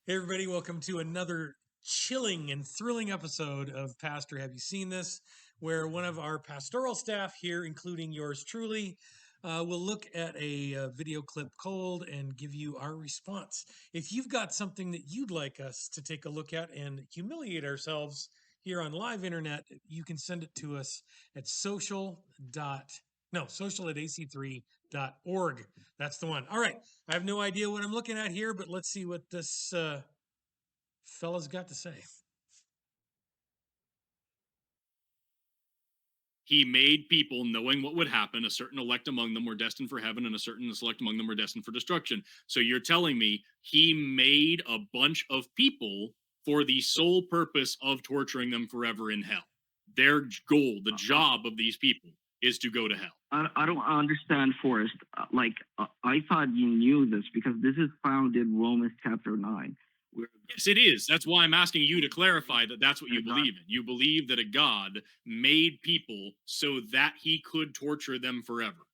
Hey, everybody, welcome to another chilling and thrilling episode of Pastor Have You Seen This? Where one of our pastoral staff here, including yours truly, will look at a video clip cold and give you our response. If you've got something that you'd like us to take a look at and humiliate ourselves here on live internet, you can send it to us at social at ac3.org. That's the one. All right. I have no idea what I'm looking at here, but let's see what this fella's got to say. He made people knowing what would happen. A certain elect among them were destined for heaven, and a certain select among them were destined for destruction. So you're telling me he made a bunch of people for the sole purpose of torturing them forever in hell. Their goal, the job of these people, is to go to hell. I don't understand, Forrest. I thought you knew this because this is found in Romans chapter 9. Yes, it is. That's why I'm asking you to clarify that that's what you believe in. You believe that a God made people so that he could torture them forever.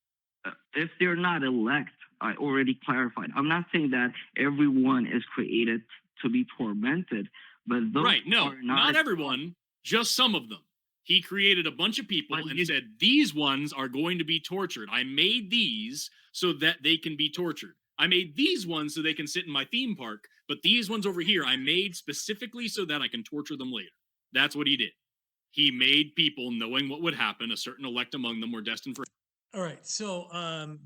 If they're not elect, I already clarified. I'm not saying that everyone is created to be tormented, but those right, no, not everyone, just some of them. He created a bunch of people and he said, these ones are going to be tortured. I made these so that they can be tortured. I made these ones so they can sit in my theme park, but these ones over here I made specifically so that I can torture them later. That's what he did. He made people knowing what would happen. A certain elect among them were destined for. All right. So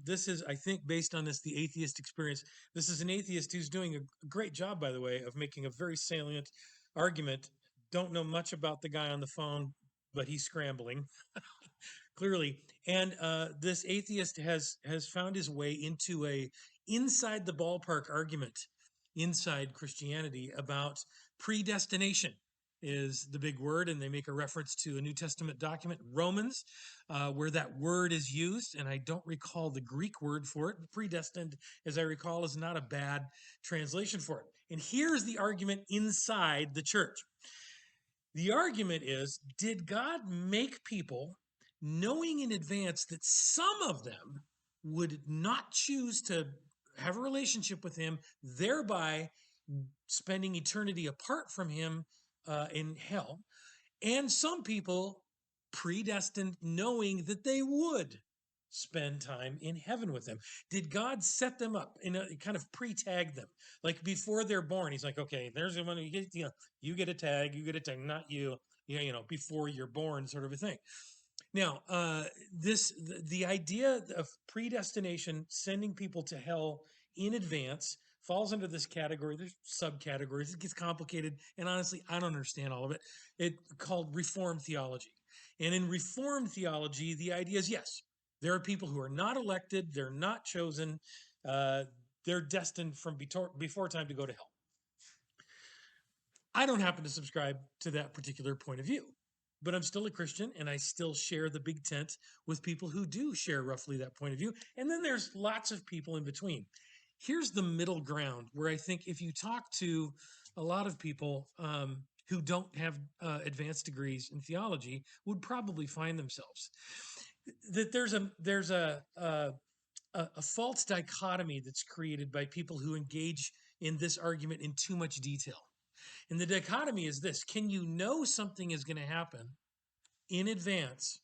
this is, I think, based on this, the atheist experience. This is an atheist who's doing a great job, by the way, of making a very salient argument. Don't know much about the guy on the phone, but he's scrambling clearly. And this atheist has found his way into a inside the ballpark argument inside Christianity about predestination is the big word, and they make a reference to a New Testament document, Romans, where that word is used, and I don't recall the Greek word for it. Predestined, as I recall, is not a bad translation for it. And here's the argument inside the church. The argument is, did God make people knowing in advance that some of them would not choose to have a relationship with him, thereby spending eternity apart from him in hell, and some people predestined knowing that they would spend time in heaven with him? Did God set them up in a kind of pre-tag them, like before they're born? He's like, okay, there's the one you get, you get a tag, not you, before you're born, sort of a thing. Now, the idea of predestination, sending people to hell in advance, falls under this category. There's subcategories. It gets complicated, and honestly, I don't understand all of it. It's called Reformed theology, and in Reformed theology, the idea is yes, there are people who are not elected, they're not chosen, they're destined from before time to go to hell. I don't happen to subscribe to that particular point of view, but I'm still a Christian and I still share the big tent with people who do share roughly that point of view. And then there's lots of people in between. Here's the middle ground where I think if you talk to a lot of people who don't have advanced degrees in theology, would probably find themselves that there's a false dichotomy that's created by people who engage in this argument in too much detail. And the dichotomy is this: can you know something is going to happen in advance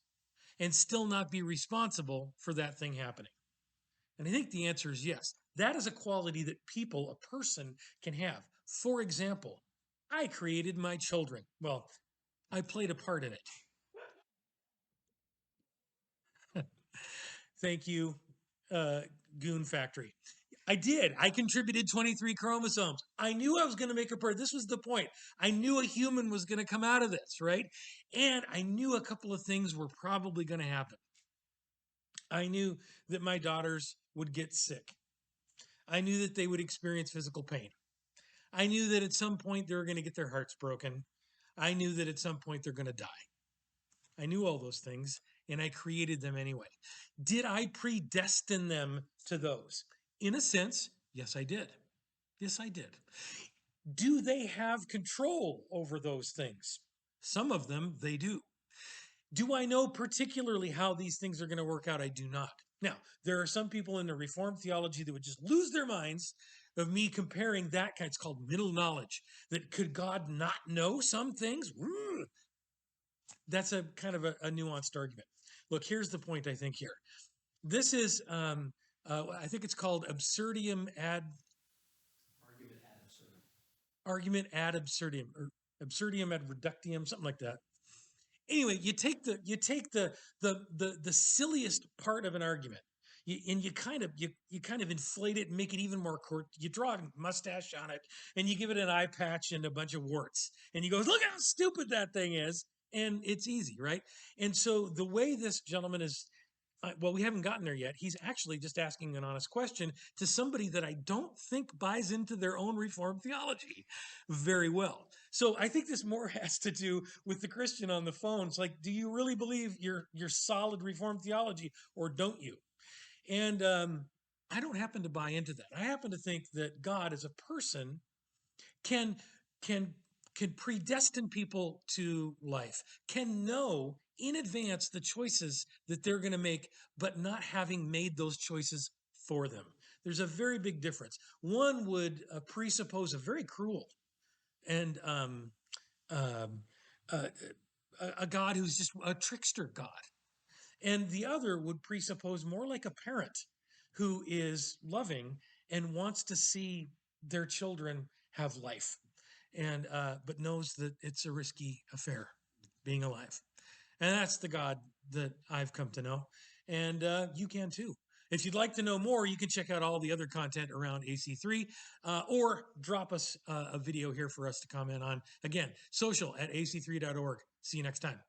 and still not be responsible for that thing happening? And I think the answer is yes. That is a quality that people, a person, can have. For example, I created my children. Well, I played a part in it. Thank you, Goon Factory. I did. I contributed 23 chromosomes. I knew I was going to make a part. This was the point. I knew a human was going to come out of this, right? And I knew a couple of things were probably going to happen. I knew that my daughters would get sick. I knew that they would experience physical pain. I knew that at some point they were going to get their hearts broken. I knew that at some point they're going to die. I knew all those things, and I created them anyway. Did I predestine them to those? In a sense, yes, I did. Yes, I did. Do they have control over those things? Some of them, they do. Do I know particularly how these things are going to work out? I do not. Now, there are some people in the Reformed theology that would just lose their minds of me comparing that kind. It's called middle knowledge. That could God not know some things? That's a kind of a nuanced argument. Look, here's the point I think here. This is, I think it's called argument ad absurdum, or absurdum ad reductium, something like that. Anyway, you take the silliest part of an argument, and you kind of inflate it and make it even more court. You draw a mustache on it, and you give it an eye patch and a bunch of warts, and you go, "Look how stupid that thing is," and it's easy, right? And so the way this gentleman is. Well, we haven't gotten there yet. He's actually just asking an honest question to somebody that I don't think buys into their own Reformed theology very well. So I think this more has to do with the Christian on the phone. It's like, do you really believe your solid Reformed theology, or don't you? And I don't happen to buy into that. I happen to think that God, as a person, can can predestine people to life, can know in advance the choices that they're going to make, but not having made those choices for them. There's a very big difference. One would presuppose a very cruel and um, uh, a God who's just a trickster God. And the other would presuppose more like a parent who is loving and wants to see their children have life, and but knows that it's a risky affair being alive. And that's the God that I've come to know, and you can too. If you'd like to know more, you can check out all the other content around AC3, or drop us a video here for us to comment on. Again, social at ac3.org. See you next time.